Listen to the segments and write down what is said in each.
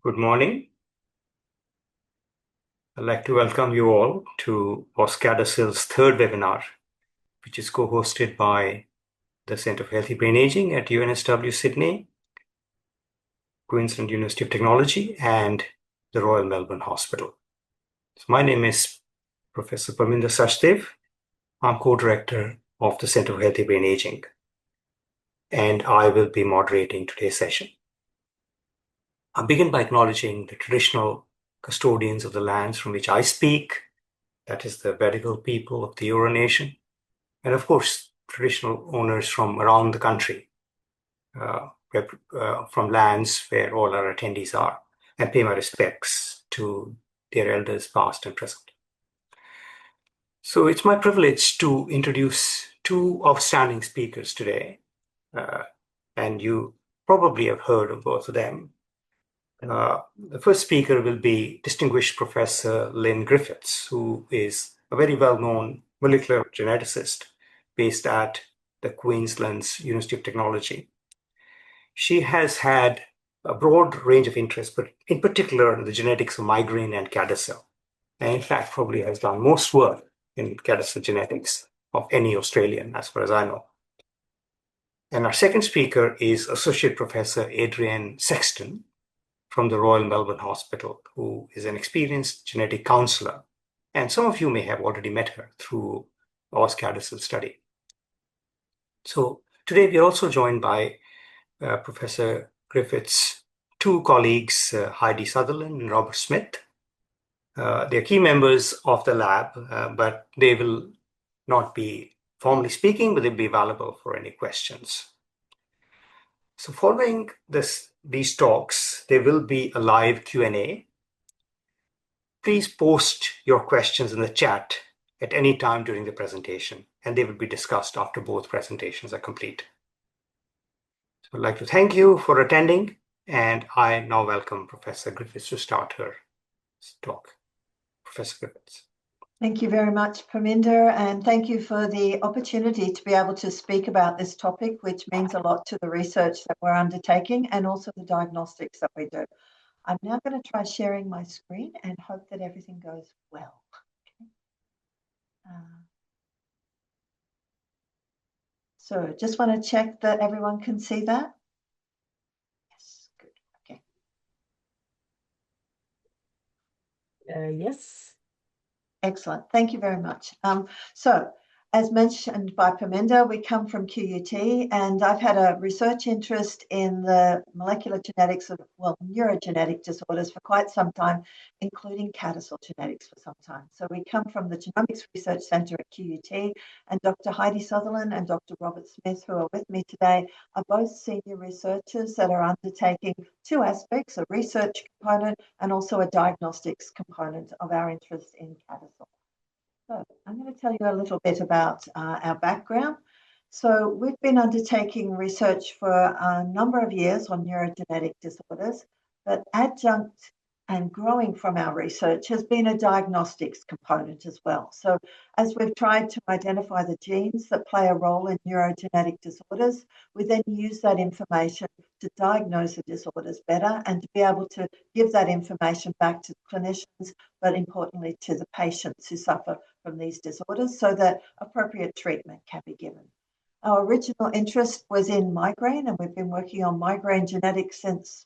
Good morning. I'd like to welcome you all to AusCADASIL's third webinar, which is co-hosted by the Center for Healthy Brain Aging at UNSW Sydney, Queensland University of Technology, and the Royal Melbourne Hospital. So my name is Professor Perminder Sachdev. I'm co-director of the Center for Healthy Brain Aging, and I will be moderating today's session. I'll begin by acknowledging the traditional custodians of the lands from which I speak, that is the Gadigal people of the Eora Nation, and of course, traditional owners from around the country, from lands where all our attendees are, and pay my respects to their elders past and present. So it's my privilege to introduce two outstanding speakers today, and you probably have heard of both of them. The first speaker will be distinguished Professor Lynn Griffiths, who is a very well-known molecular geneticist based at the Queensland University of Technology. She has had a broad range of interests, but in particular the genetics of migraine and CADASIL, and in fact probably has done most work in CADASIL genetics of any Australian, as far as I know. And our second speaker is Associate Professor Adrienne Sexton from the Royal Melbourne Hospital, who is an experienced genetic counselor. And some of you may have already met her through AusCADASIL study. So today we are also joined by Professor Griffiths' two colleagues, Heidi Sutherland and Robert Smith. They're key members of the lab, but they will not be formally speaking, but they'll be available for any questions. So following these talks, there will be a live Q&A. Please post your questions in the chat at any time during the presentation, and they will be discussed after both presentations are complete. So I'd like to thank you for attending, and I now welcome Professor Griffiths to start her talk. Professor Griffiths. Thank you very much, Perminder, and thank you for the opportunity to be able to speak about this topic, which means a lot to the research that we're undertaking and also the diagnostics that we do. I'm now going to try sharing my screen and hope that everything goes well. So just want to check that everyone can see that. Yes, good, okay. Yes. Excellent. Thank you very much. So, as mentioned by Perminder, we come from QUT, and I've had a research interest in the molecular genetics of, neurogenetic disorders for quite some time, including CADASIL genetics for some time. So we come from the Genomics Research Centre at QUT, and Dr. Heidi Sutherland and Dr. Robert Smith, who are with me today, are both senior researchers that are undertaking two aspects, a research component and also a diagnostics component of our interest in CADASIL. So I'm going to tell you a little bit about our background. So we've been undertaking research for a number of years on neurogenetic disorders, but adjunct and growing from our research has been a diagnostics component as well. So as we've tried to identify the genes that play a role in neurogenetic disorders, we then use that information to diagnose the disorders better and to be able to give that information back to clinicians, but importantly to the patients who suffer from these disorders so that appropriate treatment can be given. Our original interest was in migraine, and we've been working on migraine genetics since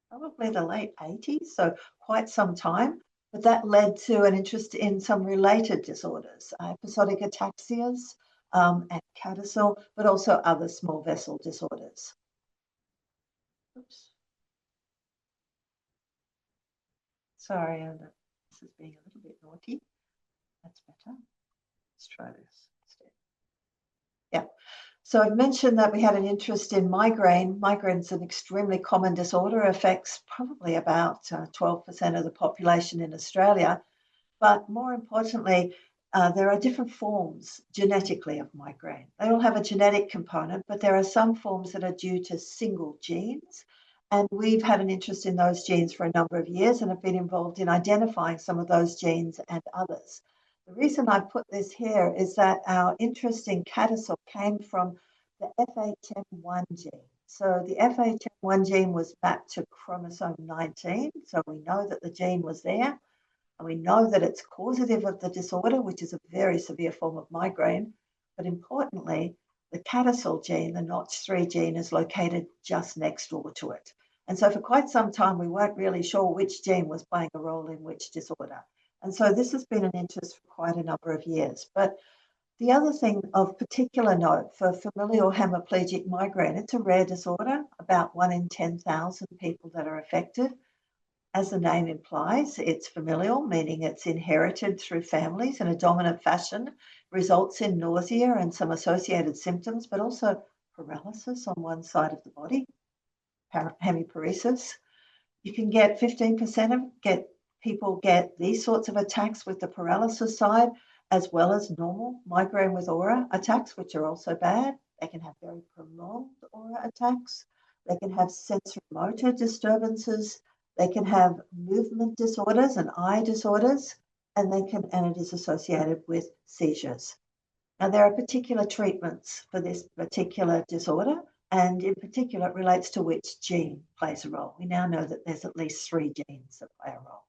probably the late 80s, so quite some time. But that led to an interest in some related disorders, episodic ataxias and CADASIL, but also other small vessel disorders. Oops. Sorry, this is being a little bit naughty. That's better. Let's try this instead. Yeah. So I've mentioned that we had an interest in migraine. Migraine is an extremely common disorder, affects probably about 12% of the population in Australia. But more importantly, there are different forms genetically of migraine. They all have a genetic component, but there are some forms that are due to single genes. And we've had an interest in those genes for a number of years and have been involved in identifying some of those genes and others. The reason I put this here is that our interest in CADASIL came from the FHM1 gene. So the FHM1 gene was mapped to chromosome 19. So we know that the gene was there, and we know that it's causative of the disorder, which is a very severe form of migraine. But importantly, the CADASIL gene, the Notch3 gene, is located just next door to it. And so for quite some time, we weren't really sure which gene was playing a role in which disorder. And so this has been an interest for quite a number of years. But the other thing of particular note for familial hemiplegic migraine, it's a rare disorder, about 1 in 10,000 people that are affected. As the name implies, it's familial, meaning it's inherited through families in a dominant fashion, results in nausea and some associated symptoms, but also paralysis on one side of the body, hemiparesis. You can get 15% of people get these sorts of attacks with the paralysis side, as well as normal migraine with aura attacks, which are also bad. They can have very prolonged aura attacks. They can have sensory motor disturbances. They can have movement disorders and eye disorders, and it is associated with seizures. Now, there are particular treatments for this particular disorder, and in particular, it relates to which gene plays a role. We now know that there's at least 3 genes that play a role.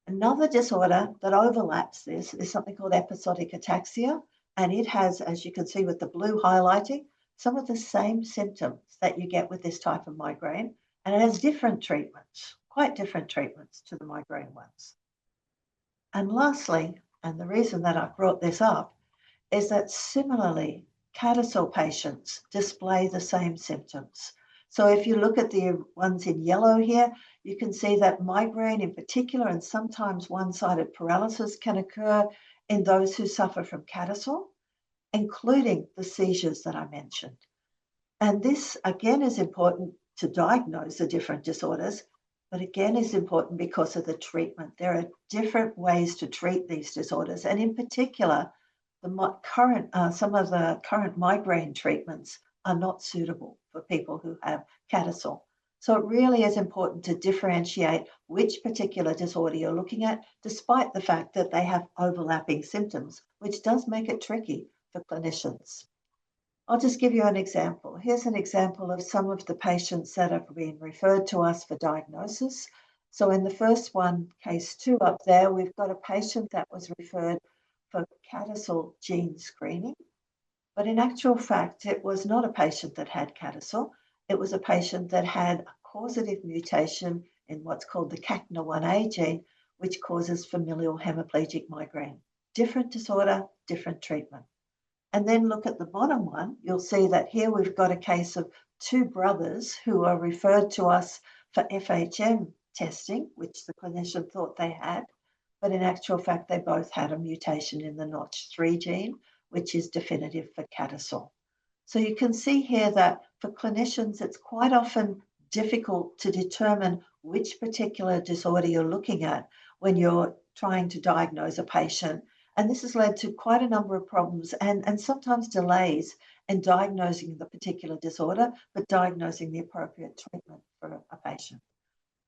Another disorder that overlaps this is something called episodic ataxia, and it has, as you can see with the blue highlighting, some of the same symptoms that you get with this type of migraine, and it has different treatments, quite different treatments to the migraine ones. And lastly, and the reason that I brought this up, is that similarly, CADASIL patients display the same symptoms. So if you look at the ones in yellow here, you can see that migraine in particular, and sometimes one-sided paralysis, can occur in those who suffer from CADASIL, including the seizures that I mentioned. And this, again, is important to diagnose the different disorders, but again is important because of the treatment. There are different ways to treat these disorders, and in particular, some of the current migraine treatments are not suitable for people who have CADASIL. So it really is important to differentiate which particular disorder you're looking at, despite the fact that they have overlapping symptoms, which does make it tricky for clinicians. I'll just give you an example. Here's an example of some of the patients that have been referred to us for diagnosis. So in the first one, case 2 up there, we've got a patient that was referred for CADASIL gene screening. But in actual fact, it was not a patient that had CADASIL. It was a patient that had a causative mutation in what's called the CACNA1A gene, which causes familial hemiplegic migraine. Different disorder, different treatment. And then look at the bottom one, you'll see that here we've got a case of 2 brothers who are referred to us for FHM testing, which the clinician thought they had, but in actual fact, they both had a mutation in the Notch3 gene, which is definitive for CADASIL. So you can see here that for clinicians, it's quite often difficult to determine which particular disorder you're looking at when you're trying to diagnose a patient. And this has led to quite a number of problems and sometimes delays in diagnosing the particular disorder, but diagnosing the appropriate treatment for a patient.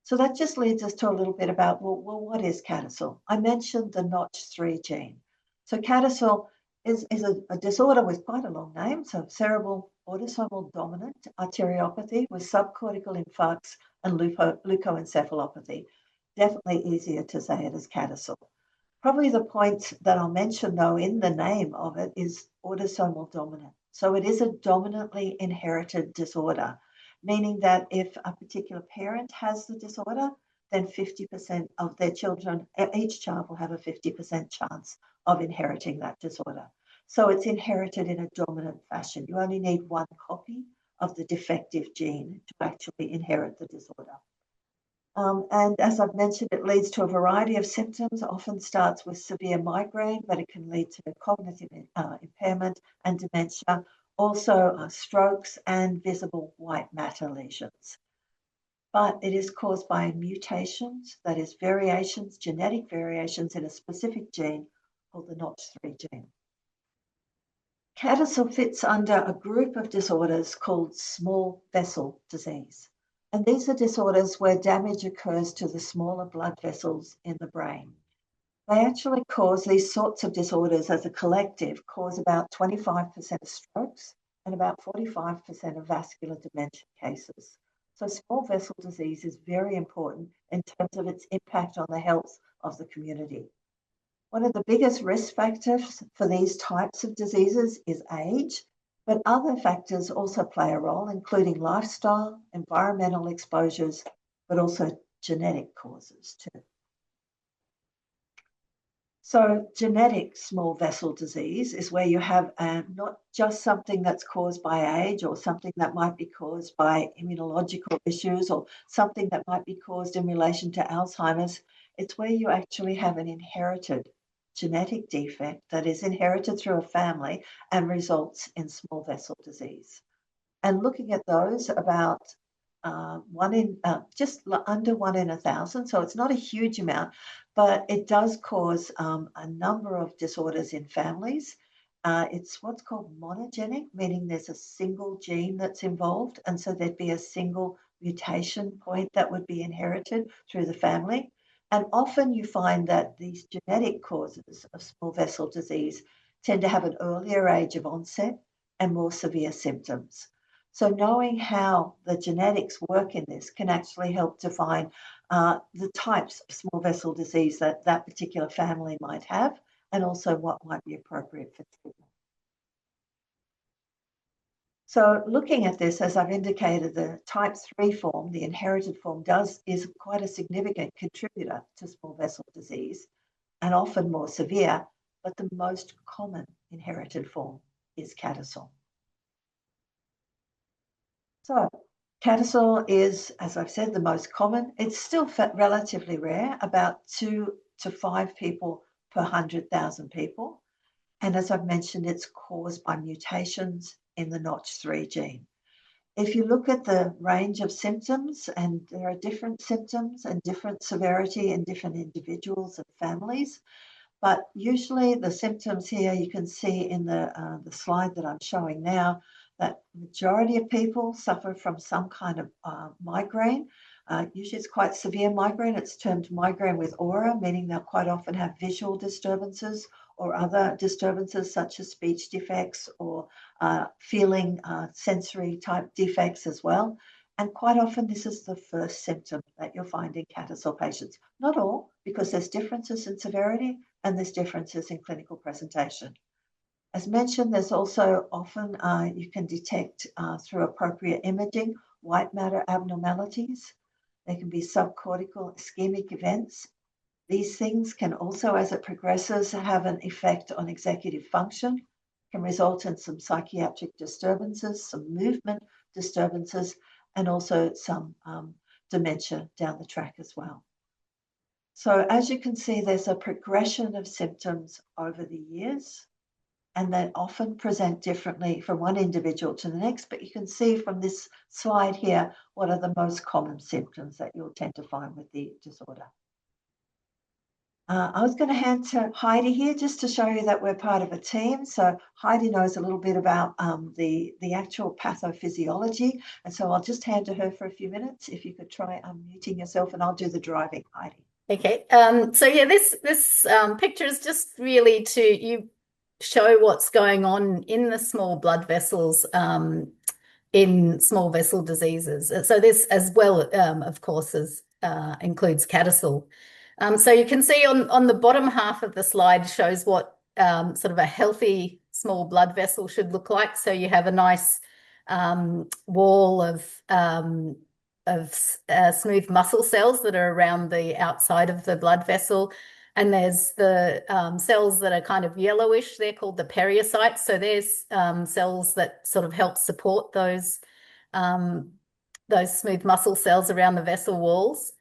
So that just leads us to a little bit about, well, what is CADASIL? I mentioned the Notch3 gene. So CADASIL is a disorder with quite a long name, so cerebral autosomal dominant arteriopathy with subcortical infarcts and leukoencephalopathy. Definitely easier to say it as CADASIL. Probably the point that I'll mention, though, in the name of it is autosomal dominant. So it is a dominantly inherited disorder, meaning that if a particular parent has the disorder, then 50% of their children, each child will have a 50% chance of inheriting that disorder. So it's inherited in a dominant fashion. You only need 1 copy of the defective gene to actually inherit the disorder. And as I've mentioned, it leads to a variety of symptoms, often starts with severe migraine, but it can lead to cognitive impairment and dementia, also strokes and visible white matter lesions. But it is caused by mutations, that is variations, genetic variations in a specific gene called the Notch3 gene. CADASIL fits under a group of disorders called small vessel disease. And these are disorders where damage occurs to the smaller blood vessels in the brain. They actually cause these sorts of disorders as a collective, cause about 25% of strokes and about 45% of vascular dementia cases. So small vessel disease is very important in terms of its impact on the health of the community. One of the biggest risk factors for these types of diseases is age, but other factors also play a role, including lifestyle, environmental exposures, but also genetic causes too. So genetic small vessel disease is where you have not just something that's caused by age or something that might be caused by immunological issues or something that might be caused in relation to Alzheimer's. It's where you actually have an inherited genetic defect that is inherited through a family and results in small vessel disease. And looking at those, about just under 1 in 1,000, so it's not a huge amount, but it does cause a number of disorders in families. It's what's called monogenic, meaning there's a single gene that's involved, and so there'd be a single mutation point that would be inherited through the family. And often you find that these genetic causes of small vessel disease tend to have an earlier age of onset and more severe symptoms. So knowing how the genetics work in this can actually help define the types of small vessel disease that that particular family might have, and also what might be appropriate for treatment. So looking at this, as I've indicated, the type 3 form, the inherited form, is quite a significant contributor to small vessel disease and often more severe, but the most common inherited form is CADASIL. So CADASIL is, as I've said, the most common. It's still relatively rare, about 2 to 5 people per 100,000 people. And as I've mentioned, it's caused by mutations in the Notch3 gene. If you look at the range of symptoms, and there are different symptoms and different severity in different individuals and families, but usually the symptoms here you can see in the slide that I'm showing now, that majority of people suffer from some kind of migraine. Usually it's quite severe migraine. It's termed migraine with aura, meaning they'll quite often have visual disturbances or other disturbances such as speech defects or feeling sensory type defects as well. And quite often this is the first symptom that you'll find in CADASIL patients. Not all, because there's differences in severity and there's differences in clinical presentation. As mentioned, there's also often you can detect through appropriate imaging white matter abnormalities. There can be subcortical ischemic events. These things can also, as it progresses, have an effect on executive function, can result in some psychiatric disturbances, some movement disturbances, and also some dementia down the track as well. So as you can see, there's a progression of symptoms over the years, and they often present differently from one individual to the next. But you can see from this slide here what are the most common symptoms that you'll tend to find with the disorder. I was going to hand to Heidi here just to show you that we're part of a team. So Heidi knows a little bit about the actual pathophysiology. And so I'll just hand to her for a few minutes. If you could try unmuting yourself, and I'll do the driving, Heidi. Okay. So yeah, this picture is just really to show what's going on in the small blood vessels in small vessel diseases. So this as well, of course, includes CADASIL. So you can see on the bottom half of the slide shows what sort of a healthy small blood vessel should look like. So you have a nice wall of smooth muscle cells that are around the outside of the blood vessel. And there's the cells that are kind of yellowish. They're called the periocytes. So there's cells that sort of help support those smooth muscle cells around the vessel walls.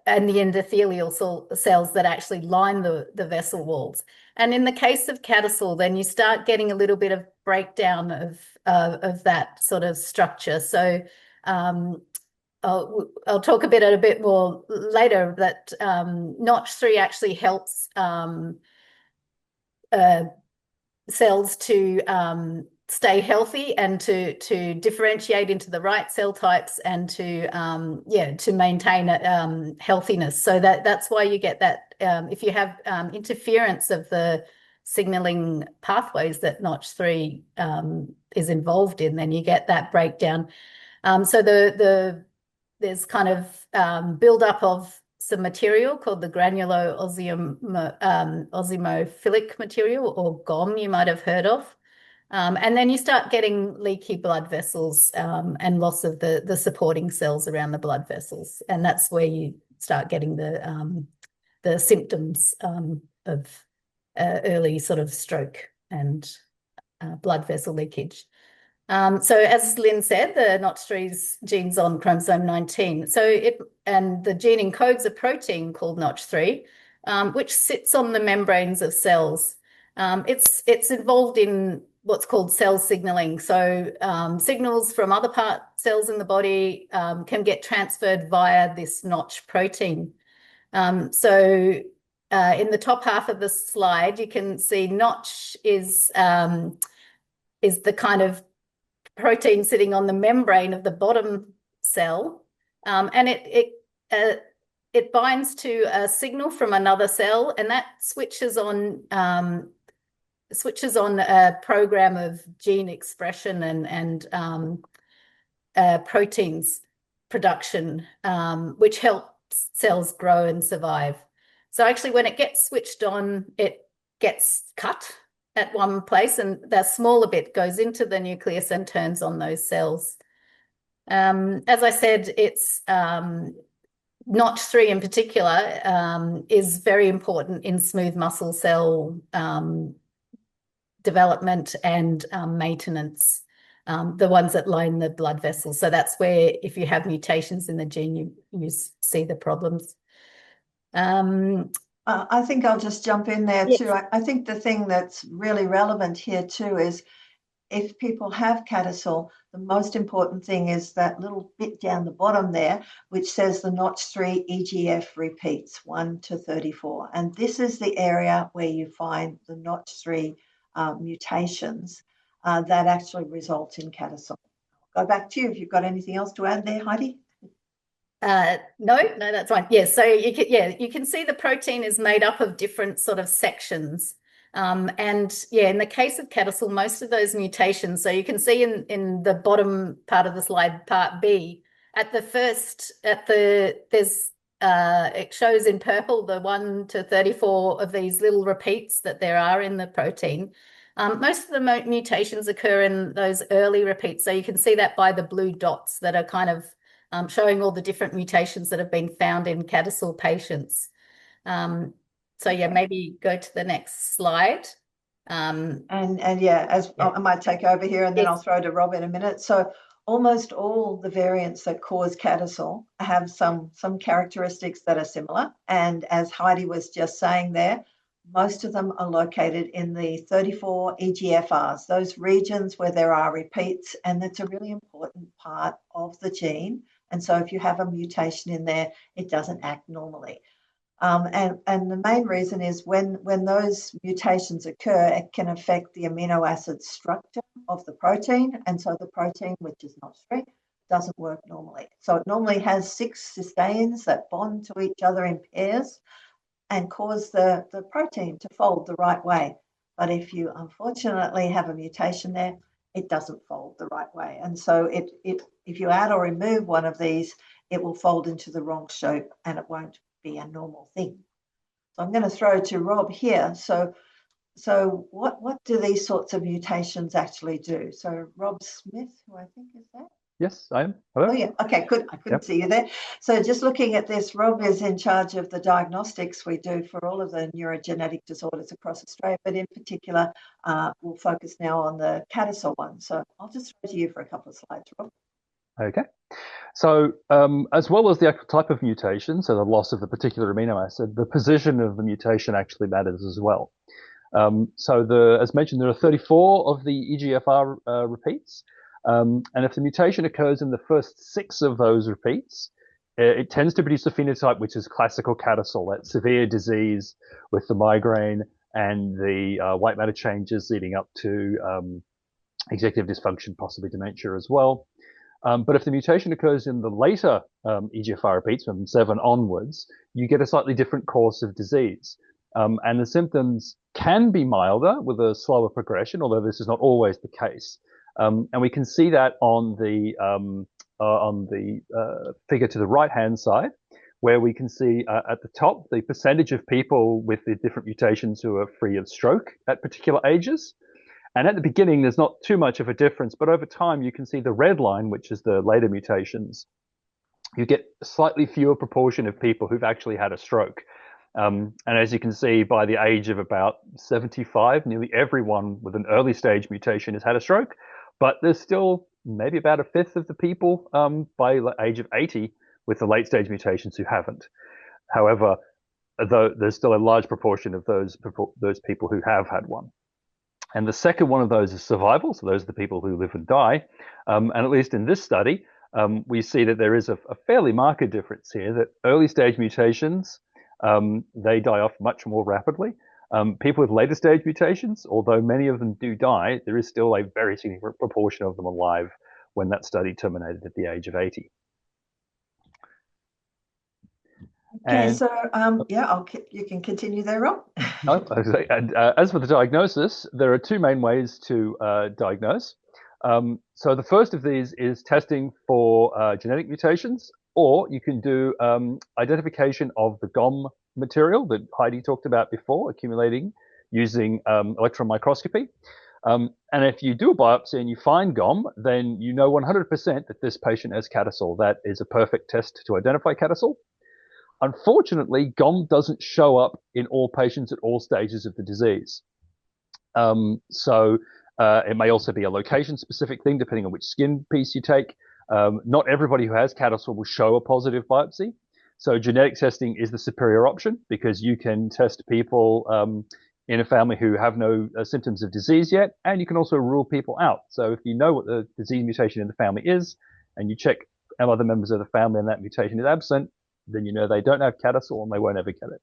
And the endothelial cells that actually line the vessel walls. And in the case of CADASIL, then you start getting a little bit of breakdown of that sort of structure. So I'll talk a bit more later that Notch3 actually helps cells to stay healthy and to differentiate into the right cell types and to maintain healthiness. So that's why you get that if you have interference of the signaling pathways that Notch3 is involved in, then you get that breakdown. So there's kind of buildup of some material called the granulo-osmophilic material, or GOM, you might have heard of. And then you start getting leaky blood vessels and loss of the supporting cells around the blood vessels. And that's where you start getting the symptoms of early sort of stroke and blood vessel leakage. So as Lynn said, the Notch3's gene's on chromosome 19. And the gene encodes a protein called Notch3, which sits on the membranes of cells. It's involved in what's called cell signaling. So signals from other cells in the body can get transferred via this Notch protein. In the top half of the slide, you can see Notch is the kind of protein sitting on the membrane of the bottom cell, and it binds to a signal from another cell, and that switches on a program of gene expression and proteins production, which helps cells grow and survive. So actually, when it gets switched on, it gets cut at one place, and that smaller bit goes into the nucleus and turns on those cells. As I said, it's Notch3 in particular is very important in smooth muscle cell development and maintenance, the ones that line the blood vessels. So that's where, if you have mutations in the gene, you see the problems. I think I'll just jump in there Yes. too. I think the thing that's really relevant here too is if people have CADASIL, the most important thing is that little bit down the bottom there, which says the Notch3 EGF repeats 1 to 34. And this is the area where you find the Notch3 mutations that actually result in CADASIL. Go back to you if you've got anything else to add there, Heidi. No, that's fine. Yeah, so you can see the protein is made up of different sort of sections. And yeah, in the case of CADASIL, most of those mutations, so you can see in the bottom part of the slide, part B, it shows in purple the 1 to 34 of these little repeats that there are in the protein. Most of the mutations occur in those early repeats. So you can see that by the blue dots that are kind of showing all the different mutations that have been found in CADASIL patients. So yeah, maybe go to the next slide. And yeah, I might take over here, and then Yes. I'll throw to Rob in a minute. So almost all the variants that cause CADASIL have some characteristics that are similar. And as Heidi was just saying there, most of them are located in the 34 EGFRs, those regions where there are repeats, and that's a really important part of the gene. And so if you have a mutation in there, it doesn't act normally. And the main reason is when those mutations occur, it can affect the amino acid structure of the protein. And so the protein, which is Notch3, doesn't work normally. So it normally has 6 cysteines that bond to each other in pairs and cause the protein to fold the right way. But if you unfortunately have a mutation there, it doesn't fold the right way. And so if you add or remove one of these, it will fold into the wrong shape and it won't be a normal thing. So I'm going to throw to Rob here. So what do these sorts of mutations actually do? So Rob Smith, who I think is that? Yes, I am. Hello. Oh, yeah. Okay, good. I couldn't see you there. So just looking at this, Rob is in charge of the diagnostics we do for all of the neurogenetic disorders across Australia, but in particular, we'll focus now on the CADASIL one. So I'll just throw to you for a couple of slides, Rob. Okay. So as well as the actual type of mutation, so the loss of the particular amino acid, the position of the mutation actually matters as well. As mentioned, there are 34 of the EGFR repeats. And if the mutation occurs in the first 6 of those repeats, it tends to produce a phenotype which is classical CADASIL, that severe disease with the migraine and the white matter changes leading up to executive dysfunction, possibly dementia as well. But if the mutation occurs in the later EGFR repeats, from 7 onwards, you get a slightly different course of disease. And the symptoms can be milder with a slower progression, although this is not always the case. And we can see that on the figure to the right-hand side, where we can see at the top the percentage of people with the different mutations who are free of stroke at particular ages. And at the beginning, there's not too much of a difference, but over time, you can see the red line, which is the later mutations. You get a slightly fewer proportion of people who've actually had a stroke. And as you can see, by the age of about 75, nearly everyone with an early stage mutation has had a stroke, but there's still maybe about a fifth of the people by the age of 80 with the late stage mutations who haven't. However, though there's still a large proportion of those people who have had one. And the second one of those is survival. So those are the people who live and die. And at least in this study, we see that there is a fairly marked difference here, that early stage mutations, they die off much more rapidly. People with later stage mutations, although many of them do die, there is still a very significant proportion of them alive when that study terminated at the age of 80. Okay, so yeah, you can continue there, Rob. And as for the diagnosis, there are two main ways to diagnose. So the first of these is testing for genetic mutations, or you can do identification of the GOM material that Heidi talked about before, accumulating using electron microscopy. And if you do a biopsy and you find GOM, then you know 100% that this patient has CADASIL. That is a perfect test to identify CADASIL. Unfortunately, GOM doesn't show up in all patients at all stages of the disease. So it may also be a location-specific thing, depending on which skin piece you take. Not everybody who has CADASIL will show a positive biopsy. So genetic testing is the superior option, because you can test people in a family who have no symptoms of disease yet, and you can also rule people out. So if you know what the disease mutation in the family is, and you check other members of the family and that mutation is absent, then you know they don't have CADASIL and they won't ever get it.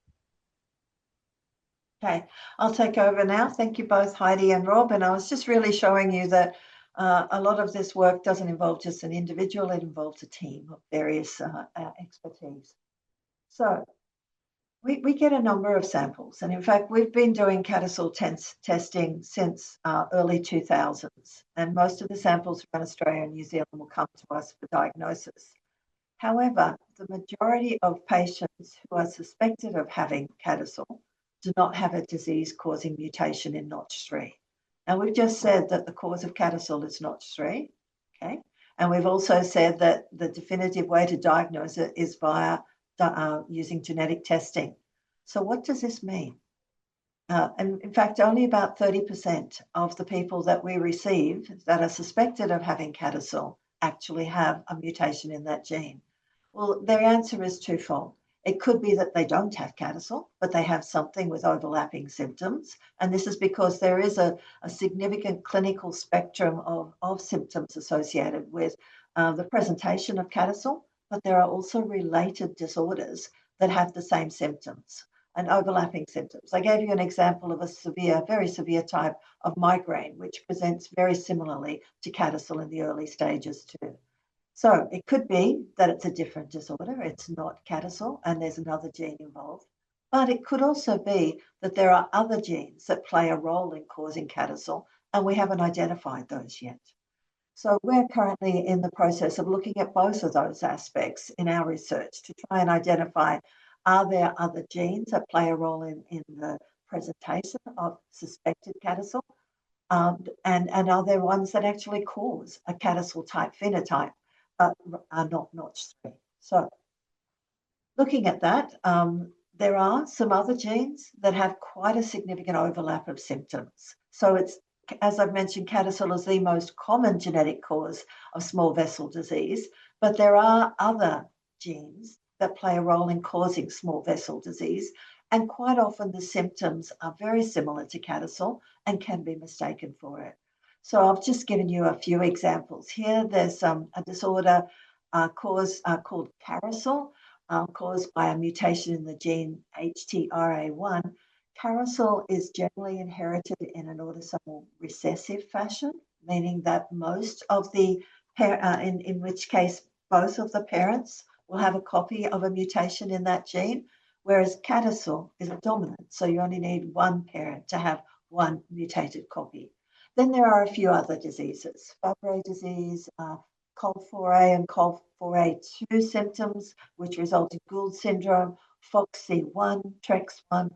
Okay, I'll take over now. Thank you both, Heidi and Rob. And I was just really showing you that a lot of this work doesn't involve just an individual, it involves a team of various expertise. So we get a number of samples. And in fact, we've been doing CADASIL testing since early 2000s. And most of the samples from Australia and New Zealand will come to us for diagnosis. However, the majority of patients who are suspected of having CADASIL do not have a disease-causing mutation in Notch3. Now, we've just said that the cause of CADASIL is Notch3, okay? And we've also said that the definitive way to diagnose it is via using genetic testing. So what does this mean? And in fact, only about 30% of the people that we receive that are suspected of having CADASIL actually have a mutation in that gene. Well, their answer is twofold. It could be that they don't have CADASIL, but they have something with overlapping symptoms. And this is because there is a significant clinical spectrum of symptoms associated with the presentation of CADASIL, but there are also related disorders that have the same symptoms and overlapping symptoms. I gave you an example of a very severe type of migraine, which presents very similarly to CADASIL in the early stages too. So it could be that it's a different disorder, it's not CADASIL, and there's another gene involved. But it could also be that there are other genes that play a role in causing CADASIL, and we haven't identified those yet. So we're currently in the process of looking at both of those aspects in our research to try and identify, are there other genes that play a role in the presentation of suspected CADASIL? And are there ones that actually cause a CADASIL type phenotype, but are not Notch3? So looking at that, there are some other genes that have quite a significant overlap of symptoms. So it's, as I've mentioned, CADASIL is the most common genetic cause of small vessel disease, but there are other genes that play a role in causing small vessel disease. And quite often the symptoms are very similar to CADASIL and can be mistaken for it. So I've just given you a few examples here. There's a disorder called CADASIL, caused by a mutation in the gene HTRA1. CADASIL is generally inherited in an autosomal recessive fashion, meaning that most of the, in which case both of the parents will have a copy of a mutation in that gene. whereas CADASIL is a dominant, so you only need one parent to have one mutated copy. Then there are a few other diseases, Fabry disease, COL4A and COL4A2 symptoms, which result in Gould syndrome, FOXC1, TREX1.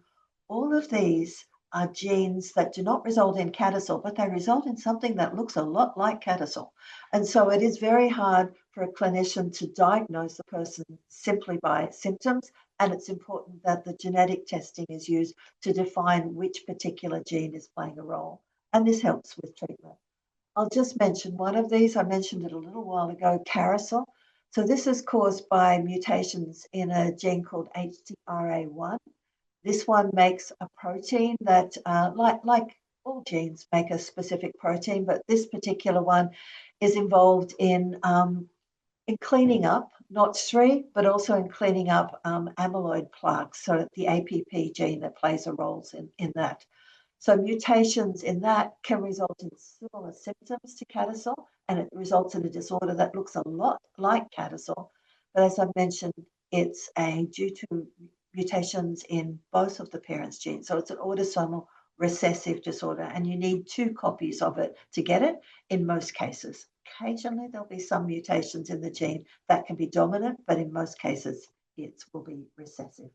All of these are genes that do not result in CADASIL, but they result in something that looks a lot like CADASIL. And so it is very hard for a clinician to diagnose a person simply by symptoms, and it's important that the genetic testing is used to define which particular gene is playing a role. And this helps with treatment. I'll just mention one of these. I mentioned it a little while ago, CADASIL. So this is caused by mutations in a gene called HTRA1. This one makes a protein that, like all genes make a specific protein, but this particular one is involved in cleaning up NOTCH3, but also in cleaning up amyloid plaques, so the APP gene that plays a role in that. So mutations in that can result in similar symptoms to CADASIL, and it results in a disorder that looks a lot like CADASIL. But as I mentioned, it's due to mutations in both of the parents' genes. So it's an autosomal recessive disorder, and you need 2 copies of it to get it in most cases. Occasionally, there'll be some mutations in the gene that can be dominant, but in most cases, it will be recessive.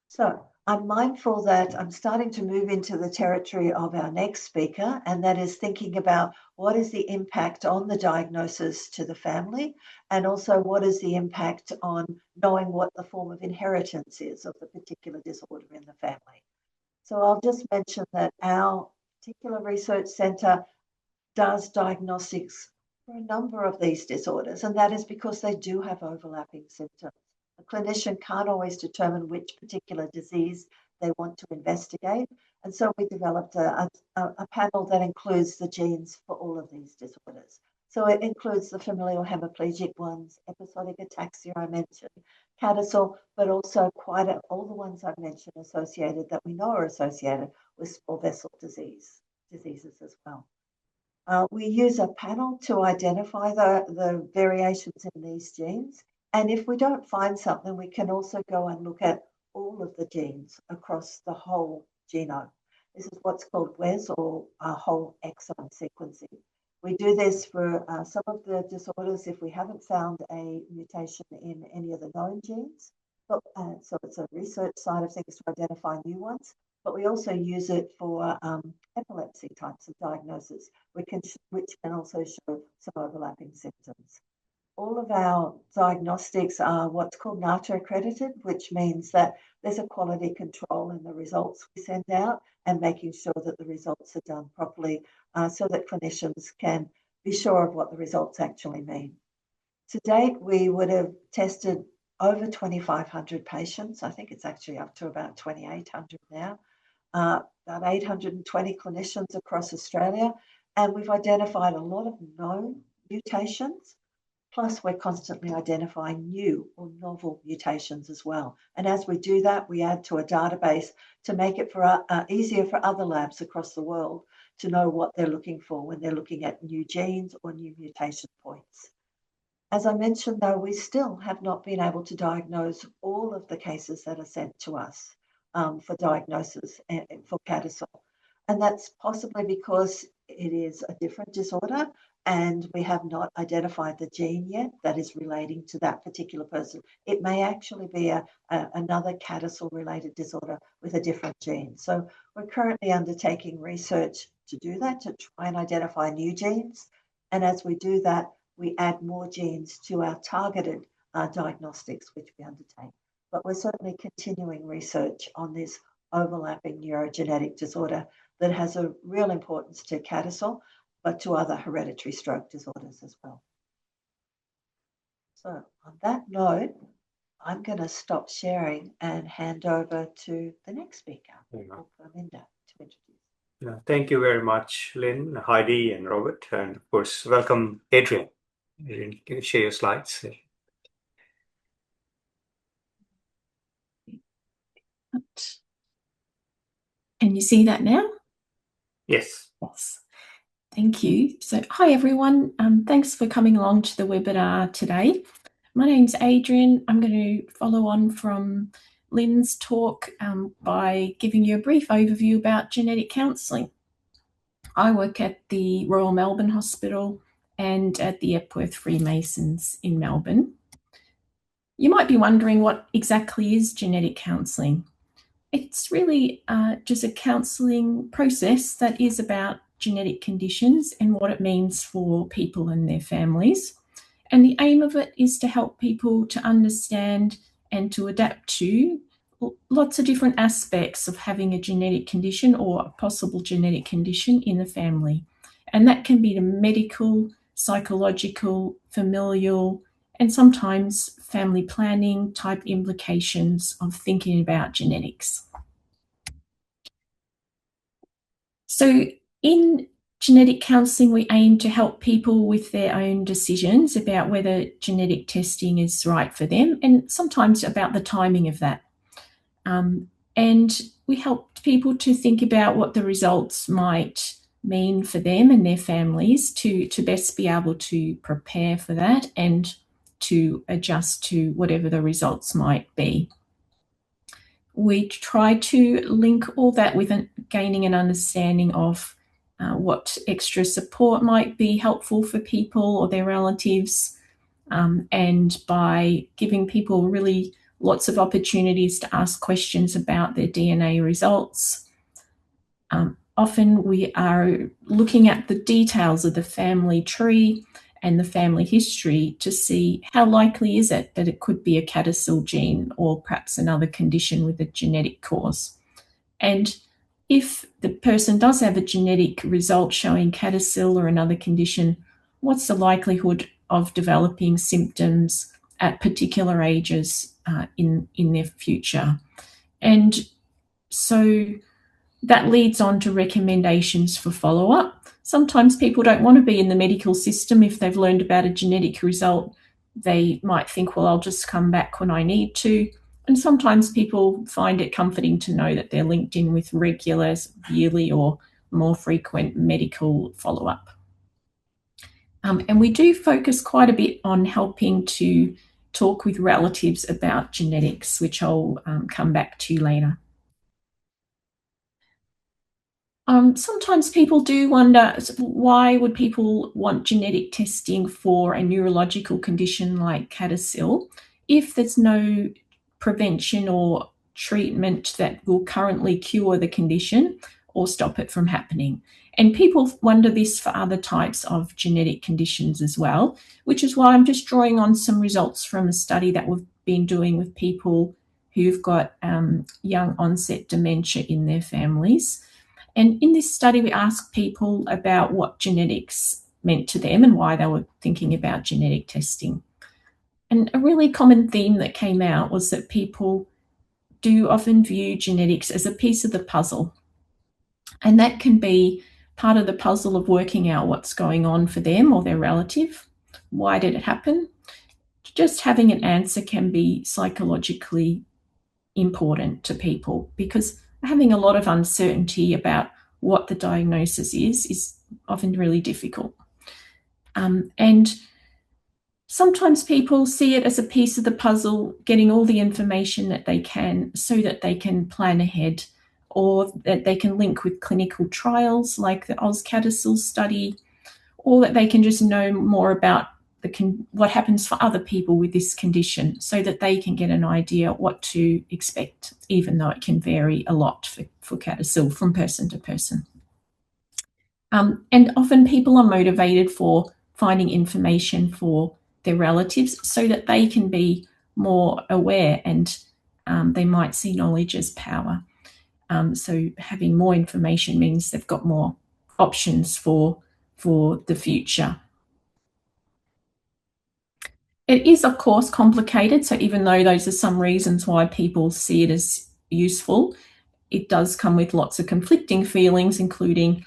So I'm mindful that I'm starting to move into the territory of our next speaker, and that is thinking about what is the impact on the diagnosis to the family, and also what is the impact on knowing what the form of inheritance is of the particular disorder in the family. So I'll just mention that our particular research centre does diagnostics for a number of these disorders, and that is because they do have overlapping symptoms. A clinician can't always determine which particular disease they want to investigate, and so we developed a panel that includes the genes for all of these disorders. So it includes the familial hemiplegic ones, episodic ataxia I mentioned, CADASIL, but also all the ones I've mentioned associated that we know are associated with small vessel diseases as well. We use a panel to identify the variations in these genes. And if we don't find something, we can also go and look at all of the genes across the whole genome. This is what's called WES, or whole exome sequencing. We do this for some of the disorders if we haven't found a mutation in any of the known genes. But, so it's a research side of things to identify new ones. But we also use it for epilepsy types of diagnosis, which can also show some overlapping symptoms. All of our diagnostics are what's called NATA accredited, which means that there's a quality control in the results we send out, and making sure that the results are done properly so that clinicians can be sure of what the results actually mean. To date, we would have tested over 2,500 patients. I think it's actually up to about 2,800 now. About 820 clinicians across Australia, and we've identified a lot of known mutations. Plus, we're constantly identifying new or novel mutations as well. And as we do that, we add to a database to make it easier for other labs across the world to know what they're looking for when they're looking at new genes or new mutation points. As I mentioned, though, we still have not been able to diagnose all of the cases that are sent to us for diagnosis for CADASIL. And that's possibly because it is a different disorder, and we have not identified the gene yet that is relating to that particular person. It may actually be another CADASIL-related disorder with a different gene. So we're currently undertaking research to do that, to try and identify new genes. And as we do that, we add more genes to our targeted diagnostics, which we undertake. But we're certainly continuing research on this overlapping neurogenetic disorder that has a real importance to CADASIL, but to other hereditary stroke disorders as well. So on that note, I'm going to stop sharing and hand over to the next speaker, Perminder, to introduce. Thank you very much, Lynn, Heidi, and Robert. And of course, welcome, Adrienne. Adrienne, can you share your slides? Can you see that now? Yes. Yes. Thank you. So, hi everyone. Thanks for coming along to the webinar today. My name's Adrienne. I'm going to follow on from Lynn's talk by giving you a brief overview about genetic counselling. I work at the Royal Melbourne Hospital and at the Epworth Freemasons in Melbourne. You might be wondering what exactly is genetic counselling. It's really just a counselling process that is about genetic conditions and what it means for people and their families. And the aim of it is to help people to understand and to adapt to lots of different aspects of having a genetic condition or a possible genetic condition in the family. And that can be the medical, psychological, familial, and sometimes family planning type implications of thinking about genetics. So in genetic counselling, we aim to help people with their own decisions about whether genetic testing is right for them, and sometimes about the timing of that. And we help people to think about what the results might mean for them and their families to best be able to prepare for that and to adjust to whatever the results might be. We try to link all that with gaining an understanding of what extra support might be helpful for people or their relatives, and by giving people really lots of opportunities to ask questions about their DNA results. Often we are looking at the details of the family tree and the family history to see how likely is it that it could be a CADASIL gene or perhaps another condition with a genetic cause. And if the person does have a genetic result showing CADASIL or another condition, what's the likelihood of developing symptoms at particular ages in their future? And so that leads on to recommendations for follow-up. Sometimes people don't want to be in the medical system. If they've learned about a genetic result, they might think, well, I'll just come back when I need to. And sometimes people find it comforting to know that they're linked in with regular, yearly or more frequent medical follow-up. And we do focus quite a bit on helping to talk with relatives about genetics, which I'll come back to later. Sometimes people do wonder, why would people want genetic testing for a neurological condition like CADASIL if there's no prevention or treatment that will currently cure the condition or stop it from happening? And people wonder this for other types of genetic conditions as well, which is why I'm just drawing on some results from a study that we've been doing with people who've got young onset dementia in their families. And in this study, we asked people about what genetics meant to them and why they were thinking about genetic testing. And a really common theme that came out was that people do often view genetics as a piece of the puzzle. And that can be part of the puzzle of working out what's going on for them or their relative. Why did it happen? Just having an answer can be psychologically important to people, because having a lot of uncertainty about what the diagnosis is often really difficult. And sometimes people see it as a piece of the puzzle, getting all the information that they can so that they can plan ahead, or that they can link with clinical trials like the AusCADASIL study, or that they can just know more about what happens for other people with this condition so that they can get an idea what to expect, even though it can vary a lot for CADASIL from person to person. And often people are motivated for finding information for their relatives so that they can be more aware, and they might see knowledge as power. So having more information means they've got more options for the future. It is, of course, complicated. So even though those are some reasons why people see it as useful, it does come with lots of conflicting feelings, including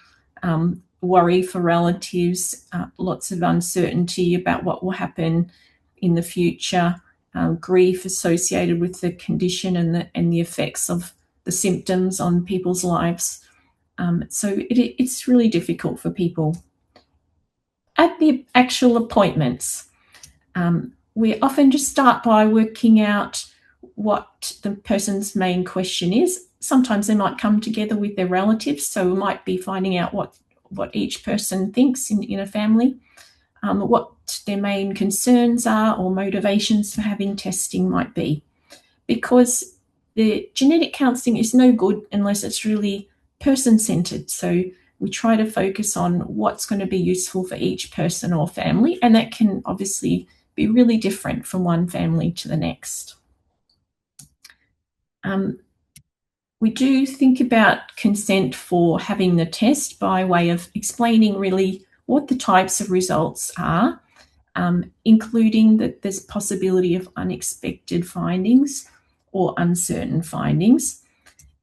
worry for relatives, lots of uncertainty about what will happen in the future, grief associated with the condition and the effects of the symptoms on people's lives. So it's really difficult for people. At the actual appointments, we often just start by working out what the person's main question is. Sometimes they might come together with their relatives, so we might be finding out what each person thinks in a family, what their main concerns are or motivations for having testing might be. Because the genetic counselling is no good unless it's really person-centred. So we try to focus on what's going to be useful for each person or family, and that can obviously be really different from one family to the next. We do think about consent for having the test by way of explaining really what the types of results are, including that there's possibility of unexpected findings or uncertain findings,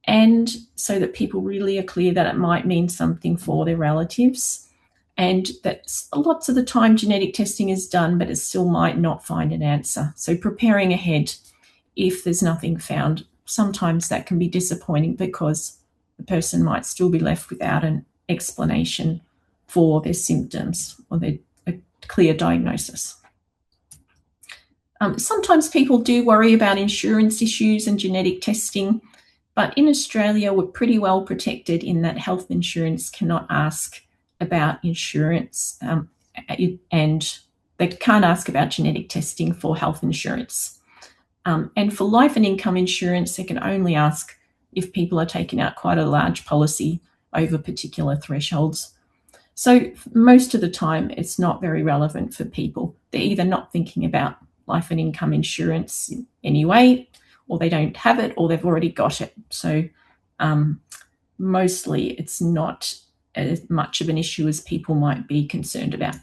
and so that people really are clear that it might mean something for their relatives, and that lots of the time genetic testing is done, but it still might not find an answer. So preparing ahead if there's nothing found. Sometimes that can be disappointing because the person might still be left without an explanation for their symptoms or a clear diagnosis. Sometimes people do worry about insurance issues and genetic testing, but in Australia we're pretty well protected in that health insurance cannot ask about insurance, and they can't ask about genetic testing for health insurance. And for life and income insurance, they can only ask if people are taking out quite a large policy over particular thresholds. So most of the time, it's not very relevant for people. They're either not thinking about life and income insurance anyway, or they don't have it, or they've already got it. So mostly it's not as much of an issue as people might be concerned about.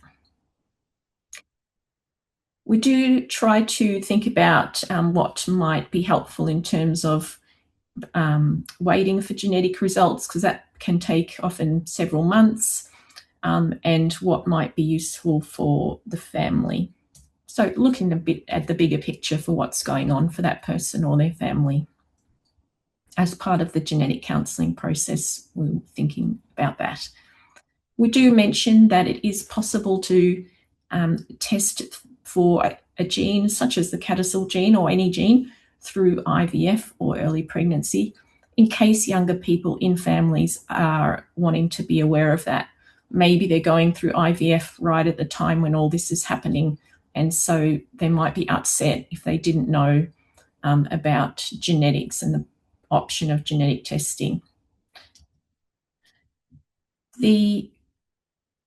We do try to think about what might be helpful in terms of waiting for genetic results, because that can take often several months, and what might be useful for the family. So looking a bit at the bigger picture for what's going on for that person or their family. As part of the genetic counselling process, we're thinking about that. We do mention that it is possible to test for a gene such as the CADASIL gene or any gene through IVF or early pregnancy, in case younger people in families are wanting to be aware of that. Maybe they're going through IVF right at the time when all this is happening, and so they might be upset if they didn't know about genetics and the option of genetic testing. The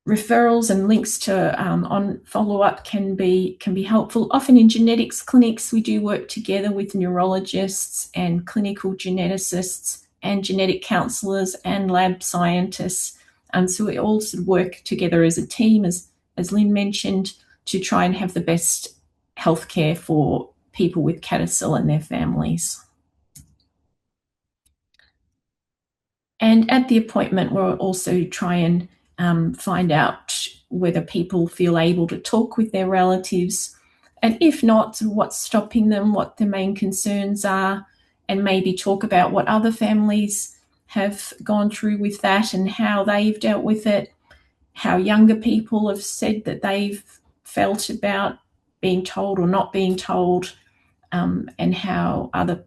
referrals and links to on follow-up can be helpful. Often in genetics clinics, we do work together with neurologists and clinical geneticists and genetic counsellors and lab scientists. So we all sort of work together as a team, as Lynn mentioned, to try and have the best healthcare for people with CADASIL and their families. And at the appointment, we'll also try and find out whether people feel able to talk with their relatives, and if not, what's stopping them, what their main concerns are, and maybe talk about what other families have gone through with that and how they've dealt with it, how younger people have said that they've felt about being told or not being told, and how other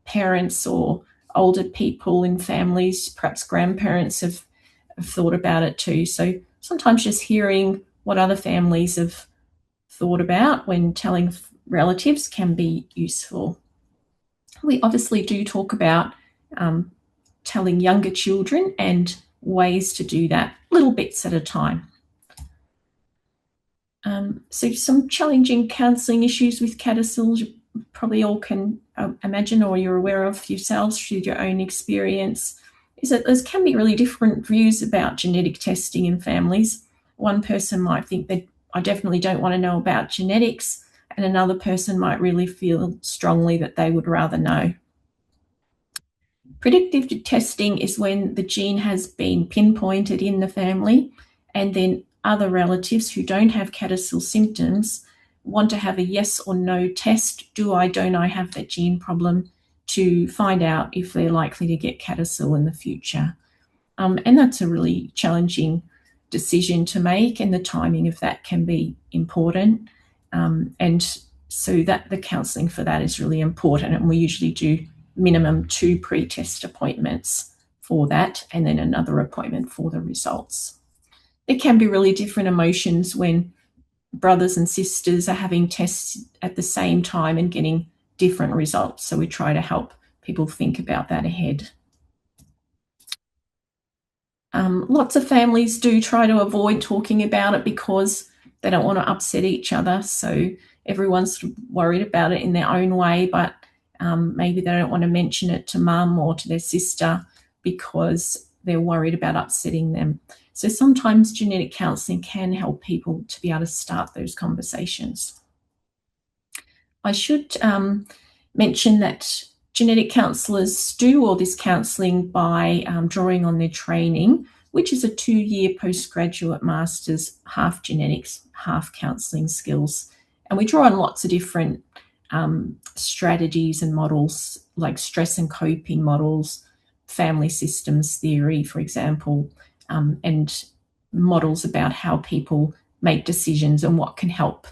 parents or older people in families, perhaps grandparents, have thought about it too. So sometimes just hearing what other families have thought about when telling relatives can be useful. We obviously do talk about telling younger children and ways to do that, little bits at a time. So some challenging counselling issues with CADASIL, you probably all can imagine, or you're aware of yourselves through your own experience, is that there can be really different views about genetic testing in families. One person might think that I definitely don't want to know about genetics, and another person might really feel strongly that they would rather know. Predictive testing is when the gene has been pinpointed in the family, and then other relatives who don't have CADASIL symptoms want to have a yes or no test, don't I have that gene problem, to find out if they're likely to get CADASIL in the future. And that's a really challenging decision to make, and the timing of that can be important. And So that the counselling for that is really important, and we usually do minimum 2 pre-test appointments for that, and then another appointment for the results. There can be really different emotions when brothers and sisters are having tests at the same time and getting different results. So we try to help people think about that ahead. Lots of families do try to avoid talking about it because they don't want to upset each other. So everyone's sort of worried about it in their own way, but maybe they don't want to mention it to mum or to their sister because they're worried about upsetting them. So sometimes genetic counselling can help people to be able to start those conversations. I should mention that genetic counsellors do all this counselling by drawing on their training, which is a 2-year postgraduate master's, half genetics, half counselling skills. And we draw on lots of different strategies and models, like stress and coping models, family systems theory, for example, and models about how people make decisions and what can help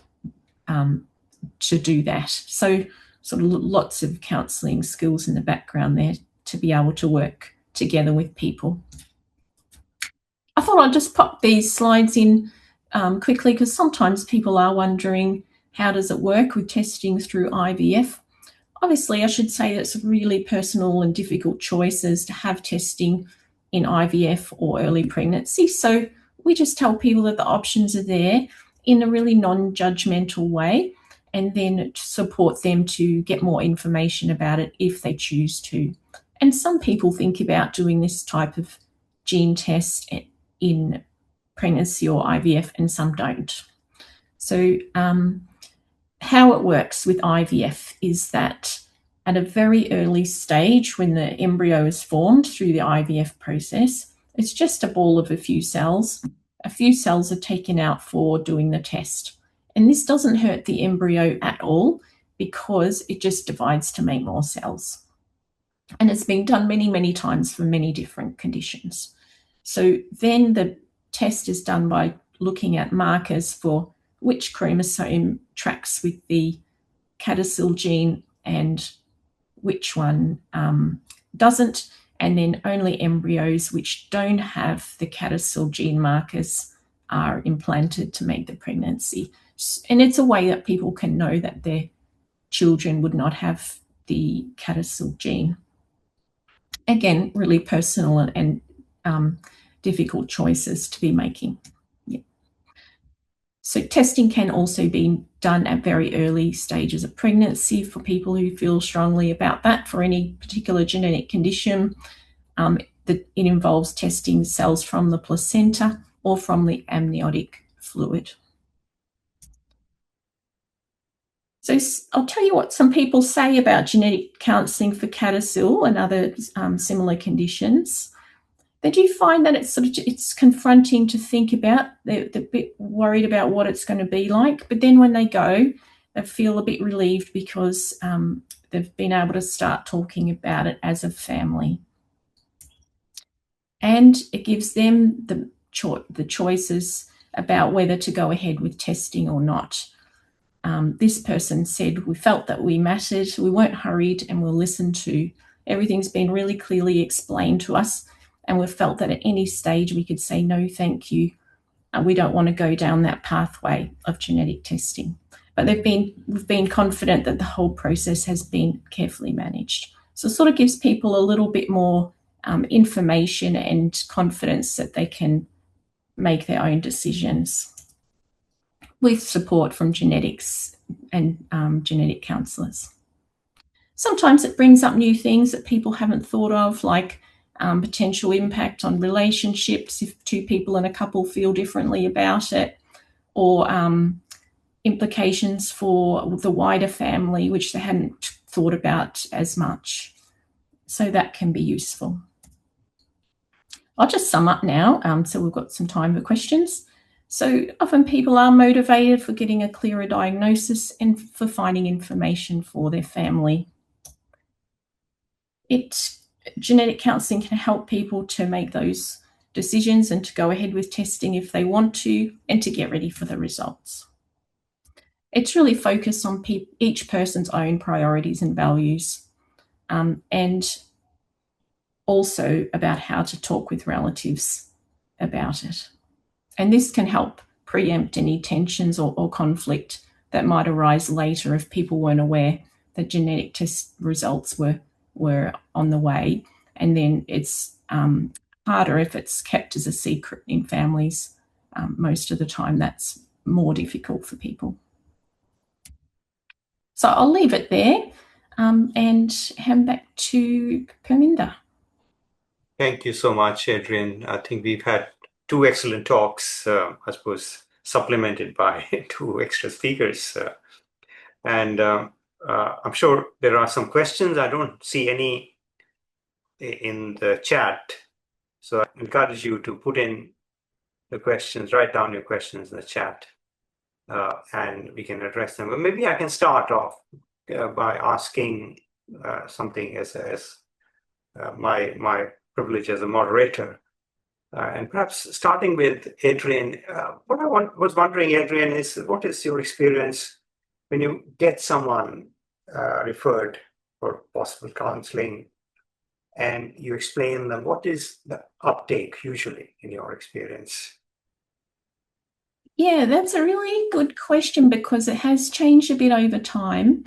to do that. So sort of lots of counselling skills in the background there to be able to work together with people. I thought I'd just pop these slides in quickly because sometimes people are wondering, how does it work with testing through IVF? Obviously, I should say it's really personal and difficult choices to have testing in IVF or early pregnancy. So we just tell people that the options are there in a really non-judgmental way, and then support them to get more information about it if they choose to. And some people think about doing this type of gene test in pregnancy or IVF, and some don't. So how it works with IVF is that at a very early stage, when the embryo is formed through the IVF process, it's just a ball of a few cells. A few cells are taken out for doing the test. And this doesn't hurt the embryo at all because it just divides to make more cells. And it's been done many, many times for many different conditions. So then the test is done by looking at markers for which chromosome tracks with the CADASIL gene and which one doesn't, and then only embryos which don't have the CADASIL gene markers are implanted to make the pregnancy. And it's a way that people can know that their children would not have the CADASIL gene. Again, really personal and difficult choices to be making. Yeah. So testing can also be done at very early stages of pregnancy for people who feel strongly about that for any particular genetic condition. It involves testing cells from the placenta or from the amniotic fluid. So I'll tell you what some people say about genetic counselling for CADASIL and other similar conditions. They do find that it's confronting to think about. They're a bit worried about what it's going to be like, but then when they go, they feel a bit relieved because they've been able to start talking about it as a family. And it gives them the choices about whether to go ahead with testing or not. This person said, we felt that we mattered, we weren't hurried, and we're listened to. Everything's been really clearly explained to us, and we felt that at any stage we could say, no, thank you. We don't want to go down that pathway of genetic testing. But we've been confident that the whole process has been carefully managed. So it sort of gives people a little bit more information and confidence that they can make their own decisions with support from genetics and genetic counsellors. Sometimes it brings up new things that people haven't thought of, like potential impact on relationships if two people in a couple feel differently about it, or implications for the wider family, which they hadn't thought about as much. So that can be useful. I'll just sum up now, so we've got some time for questions. So often people are motivated for getting a clearer diagnosis and for finding information for their family. Genetic counselling can help people to make those decisions and to go ahead with testing if they want to, and to get ready for the results. it's really focused on each person's own priorities and values, and also about how to talk with relatives about it. And this can help preempt any tensions or conflict that might arise later if people weren't aware that genetic test results were on the way. And then it's harder if it's kept as a secret in families. Most of the time, that's more difficult for people. So I'll leave it there and hand back to Perminder. Thank you so much, Adrienne. I think we've had two excellent talks, I suppose, supplemented by two extra speakers. And I'm sure there are some questions. I don't see any in the chat. So I encourage you to put in the questions, write down your questions in the chat, and we can address them. But maybe I can start off by asking something as my privilege as a moderator. And perhaps starting with Adrienne, what I was wondering, Adrienne, is what is your experience when you get someone referred for possible counselling and you explain them, what is the uptake usually in your experience? Yeah, that's a really good question because it has changed a bit over time.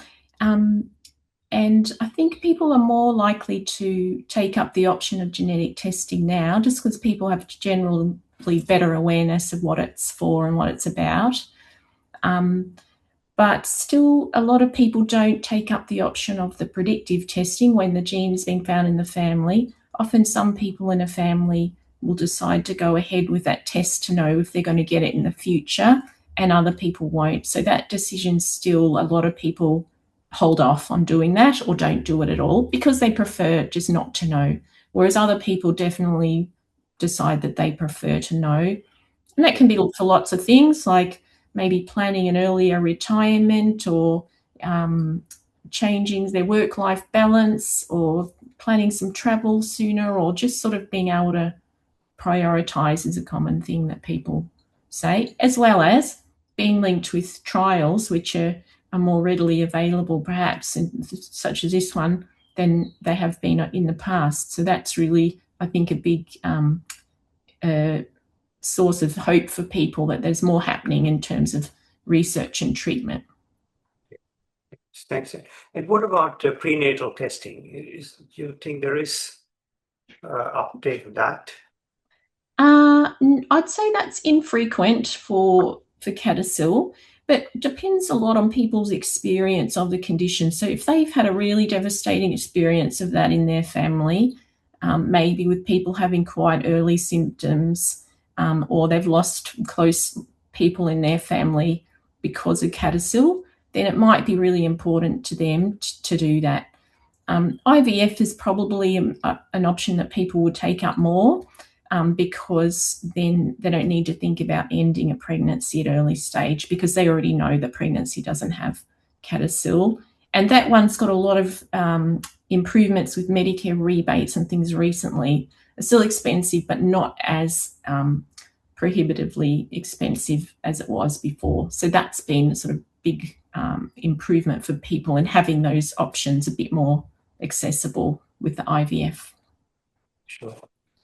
And I think people are more likely to take up the option of genetic testing now just because people have generally better awareness of what it's for and what it's about. But still, a lot of people don't take up the option of the predictive testing when the gene has been found in the family. Often some people in a family will decide to go ahead with that test to know if they're going to get it in the future, and other people won't. So that decision still, a lot of people hold off on doing that or don't do it at all because they prefer just not to know, whereas other people definitely decide that they prefer to know. And that can be for lots of things, like maybe planning an earlier retirement or changing their work-life balance or planning some travel sooner, or just sort of being able to prioritise is a common thing that people say, as well as being linked with trials which are more readily available perhaps, such as this one, than they have been in the past. So that's really, I think, a big source of hope for people, that there's more happening in terms of research and treatment. Thanks. And what about prenatal testing? Do you think there is uptake of that? I'd say that's infrequent for CADASIL, but depends a lot on people's experience of the condition. So if they've had a really devastating experience of that in their family, maybe with people having quite early symptoms, or they've lost close people in their family because of CADASIL, then it might be really important to them to do that. IVF is probably an option that people would take up more, because then they don't need to think about ending a pregnancy at early stage because they already know that pregnancy doesn't have CADASIL. And that one's got a lot of improvements with Medicare rebates and things recently. It's still expensive, but not as prohibitively expensive as it was before. So that's been a sort of big improvement for people, and having those options a bit more accessible with the IVF. Sure.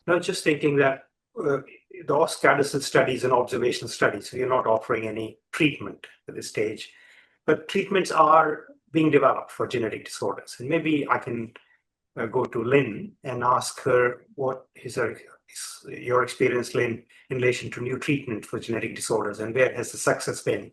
No, just thinking that the AusCADASIL study is an observational study, so you're not offering any treatment at this stage. But treatments are being developed for genetic disorders. And maybe I can go to Lynn and ask her what is your experience, Lynn, in relation to new treatment for genetic disorders, and where has the success been?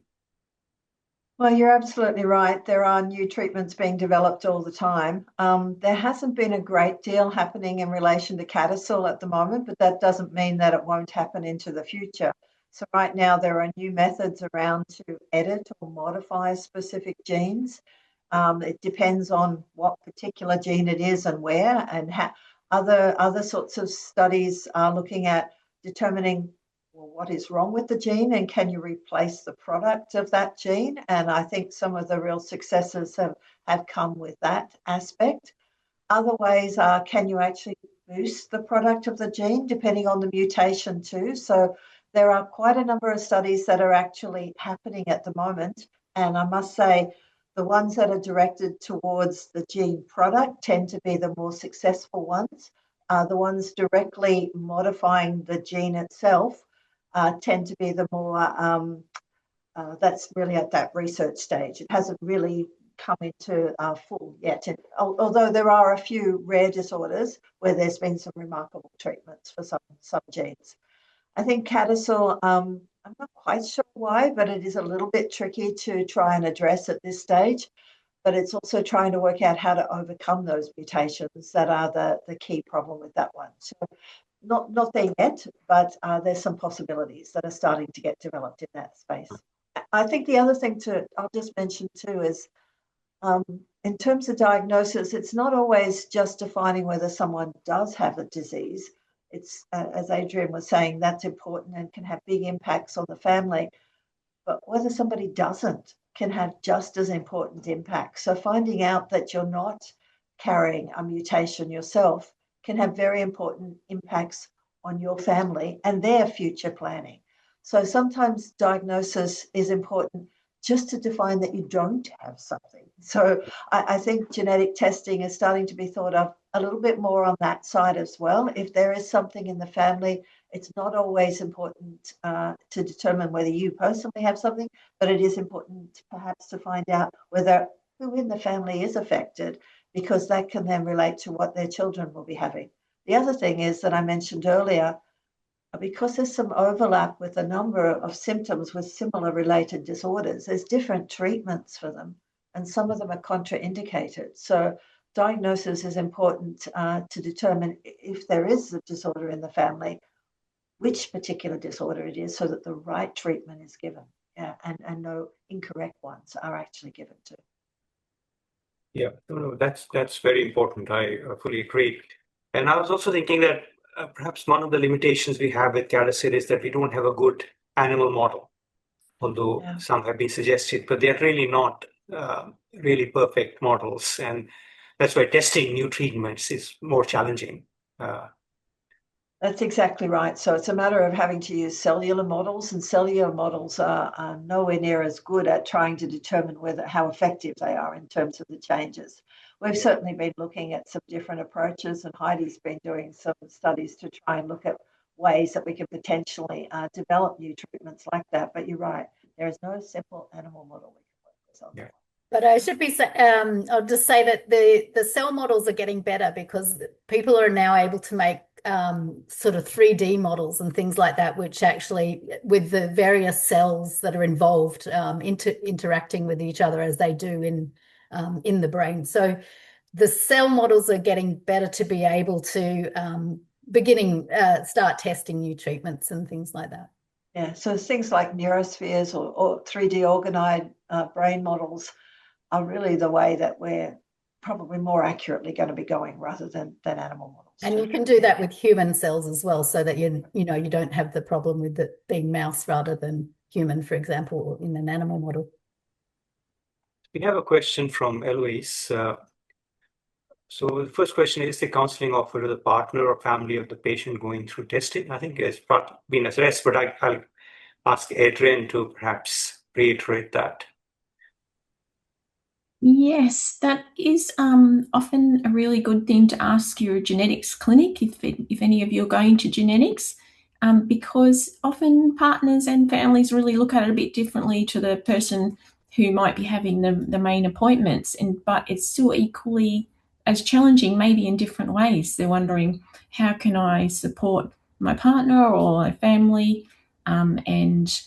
Well, you're absolutely right. There are new treatments being developed all the time. There hasn't been a great deal happening in relation to CADASIL at the moment, but that doesn't mean that it won't happen into the future. So right now there are new methods around to edit or modify specific genes. It depends on what particular gene it is and where, and other sorts of studies are looking at determining, well, what is wrong with the gene and can you replace the product of that gene? And I think some of the real successes have come with that aspect. Other ways are, can you actually boost the product of the gene depending on the mutation too? So there are quite a number of studies that are actually happening at the moment And I must say, the ones that are directed towards the gene product tend to be the more successful ones. The ones directly modifying the gene itself tend to be the more, that's really at that research stage. It hasn't really come into full yet. And although there are a few rare disorders where there's been some remarkable treatments for some genes. I think CADASIL, I'm not quite sure why, but it is a little bit tricky to try and address at this stage. But it's also trying to work out how to overcome those mutations that are the key problem with that one. So not there yet, but there's some possibilities that are starting to get developed in that space. I think the other thing I'll just mention too is in terms of diagnosis, it's not always just defining whether someone does have a disease. It's, as Adrienne was saying, that's important and can have big impacts on the family. But whether somebody doesn't can have just as important impacts. So finding out that you're not carrying a mutation yourself can have very important impacts on your family and their future planning. So sometimes diagnosis is important just to define that you don't have something. So I think genetic testing is starting to be thought of a little bit more on that side as well. If there is something in the family, it's not always important to determine whether you personally have something, but it is important perhaps to find out whether who in the family is affected, because that can then relate to what their children will be having. The other thing is that I mentioned earlier, because there's some overlap with a number of symptoms with similar related disorders, there's different treatments for them, and some of them are contraindicated. So diagnosis is important to determine if there is a disorder in the family, which particular disorder it is, so that the right treatment is given, and no incorrect ones are actually given to. Yeah, no, that's very important. I fully agree. And I was also thinking that perhaps one of the limitations we have with CADASIL is that we don't have a good animal model, although some have been suggested, but they're really not really perfect models. And that's why testing new treatments is more challenging. That's exactly right. So it's a matter of having to use cellular models, and cellular models are nowhere near as good at trying to determine how effective they are in terms of the changes. We've certainly been looking at some different approaches, and Heidi's been doing some studies to try and look at ways that we can potentially develop new treatments like that. But you're right, there is no simple animal model we can work with on that. But I should be I'll just say that the cell models are getting better because people are now able to make sort of 3D models and things like that, which actually, with the various cells that are involved interacting with each other as they do in the brain. So the cell models are getting better to be able to start testing new treatments and things like that. Yeah, so things like neurospheres or 3D organoid brain models are really the way that we're probably more accurately going to be going, rather than animal models. And you can do that with human cells as well, so that you don't have the problem with it being mouse rather than human, for example, in an animal model. We have a question from Eloise. So the first question is the counselling offered to the partner or family of the patient going through testing? I think it's been addressed, but I'll ask Adrienne to perhaps reiterate that. Yes, that is often a really good thing to ask your genetics clinic if any of you are going to genetics, because often partners and families really look at it a bit differently to the person who might be having the main appointments, but it's still equally as challenging, maybe in different ways. They're wondering, how can I support my partner or my family, and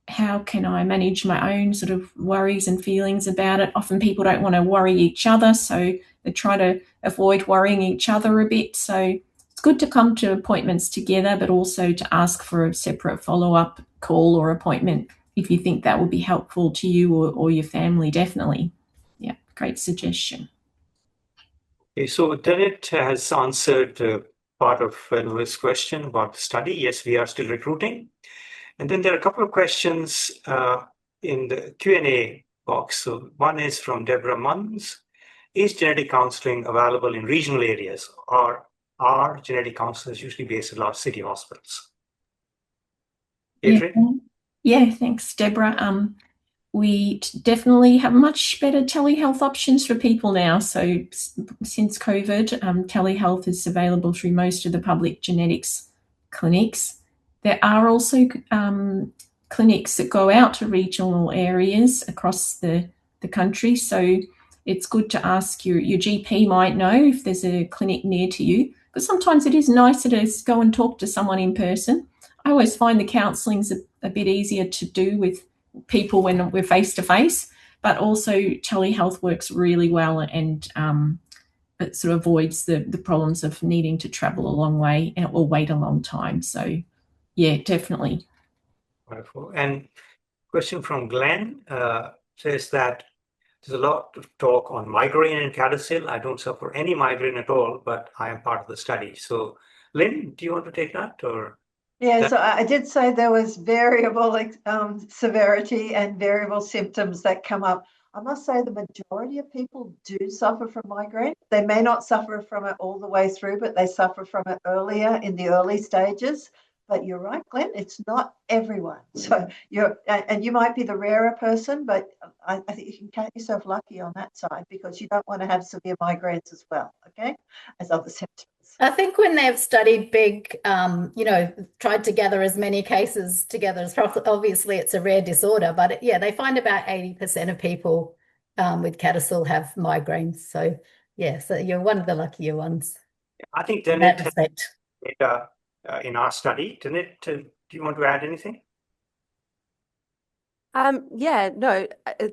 how can I manage my own sort of worries and feelings about it? Often people don't want to worry each other, so they try to avoid worrying each other a bit. So it's good to come to appointments together, but also to ask for a separate follow-up call or appointment if you think that will be helpful to you or your family, definitely. Yeah, great suggestion. Okay, so Janet has answered part of Noah's question about the study. Yes, we are still recruiting. And then there are a couple of questions in the Q&A box. So one is from Deborah Munns. Is genetic counselling available in regional areas, or are genetic counsellors usually based at large city hospitals? Adrienne? Yeah, thanks, Deborah. we definitely have much better telehealth options for people now. So since COVID, telehealth is available through most of the public genetics clinics. There are also clinics that go out to regional areas across the country. So it's good to ask your GP might know if there's a clinic near to you. But sometimes it is nicer to go and talk to someone in person. I always find the counselling's a bit easier to do with people when we're face to face, but also telehealth works really well, and it sort of avoids the problems of needing to travel a long way or wait a long time. So yeah, definitely. Wonderful. And question from Glenn says that there's a lot of talk on migraine and CADASIL. I don't suffer any migraine at all, but I am part of the study. So Lynn, do you want to take that? Or Yeah, so I did say there was variable severity and variable symptoms that come up. I must say the majority of people do suffer from migraine. They may not suffer from it all the way through, but they suffer from it earlier in the early stages. But you're right, Glenn, it's not everyone. So and you might be the rarer person, but I think you can count yourself lucky on that side, because you don't want to have severe migraines as well, okay, as other symptoms. I think when they've studied big, tried to gather as many cases together as possible, obviously it's a rare disorder, but they find about 80% of people with CADASIL have migraines. So so you're one of the luckier ones. I think in that respect. Data in our study. Janet, do you want to add anything?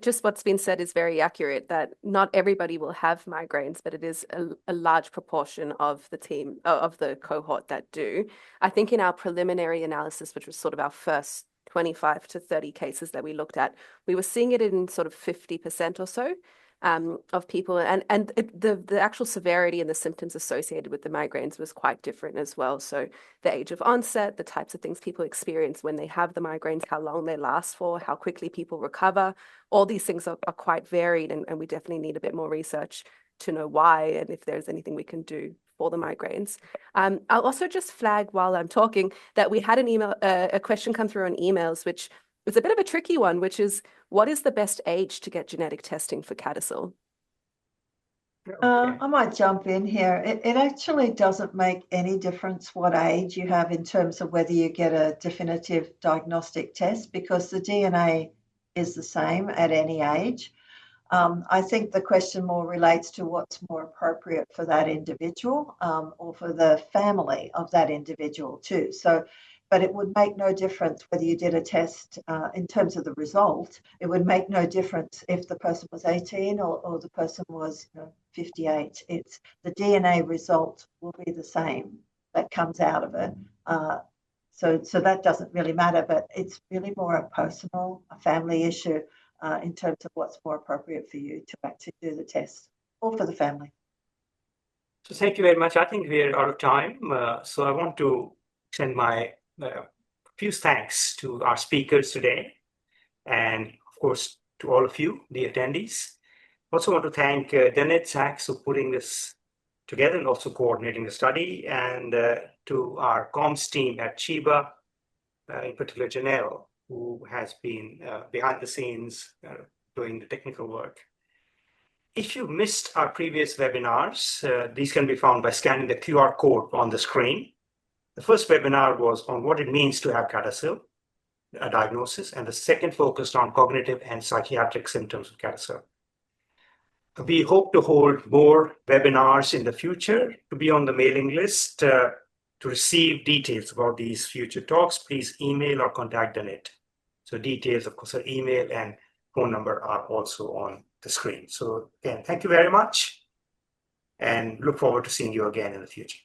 Just what's been said is very accurate, that not everybody will have migraines, but it is a large proportion of the team, of the cohort that do. I think in our preliminary analysis, which was sort of our first 25 to 30 cases that we looked at, we were seeing it in sort of 50% or so of people, and the actual severity and the symptoms associated with the migraines was quite different as well. So the age of onset, the types of things people experience when they have the migraines, how long they last for, how quickly people recover, all these things are quite varied, and we definitely need a bit more research to know why and if there's anything we can do for the migraines. I'll also just flag while I'm talking that we had a question come through on emails, which it's a bit of a tricky one, which is, what is the best age to get genetic testing for CADASIL? I might jump in here. It actually doesn't make any difference what age you have in terms of whether you get a definitive diagnostic test, because the DNA is the same at any age. I think the question more relates to what's more appropriate for that individual or for the family of that individual too. But it would make no difference whether you did a test in terms of the result. It would make no difference if the person was 18 or the person was 58. It's the DNA result will be the same that comes out of it. So that doesn't really matter, but it's really more a personal, a family issue in terms of what's more appropriate for you to actually do the test, or for the family. So thank you very much. I think we're out of time. So I want to send my few thanks to our speakers today, and of course to all of you, the attendees. Also want to thank Janet Sachs for putting this together and also coordinating the study, and to our comms team at CHeBA, in particular Janelle, who has been behind the scenes doing the technical work. If you missed our previous webinars, these can be found by scanning the QR code on the screen. The first webinar was on what it means to have CADASIL, a diagnosis, and the second focused on cognitive and psychiatric symptoms of CADASIL. We hope to hold more webinars in the future. To be on the mailing list to receive details about these future talks, please email or contact Janet. So details, of course, her email and phone number are also on the screen. So again, thank you very much, and look forward to seeing you again in the future.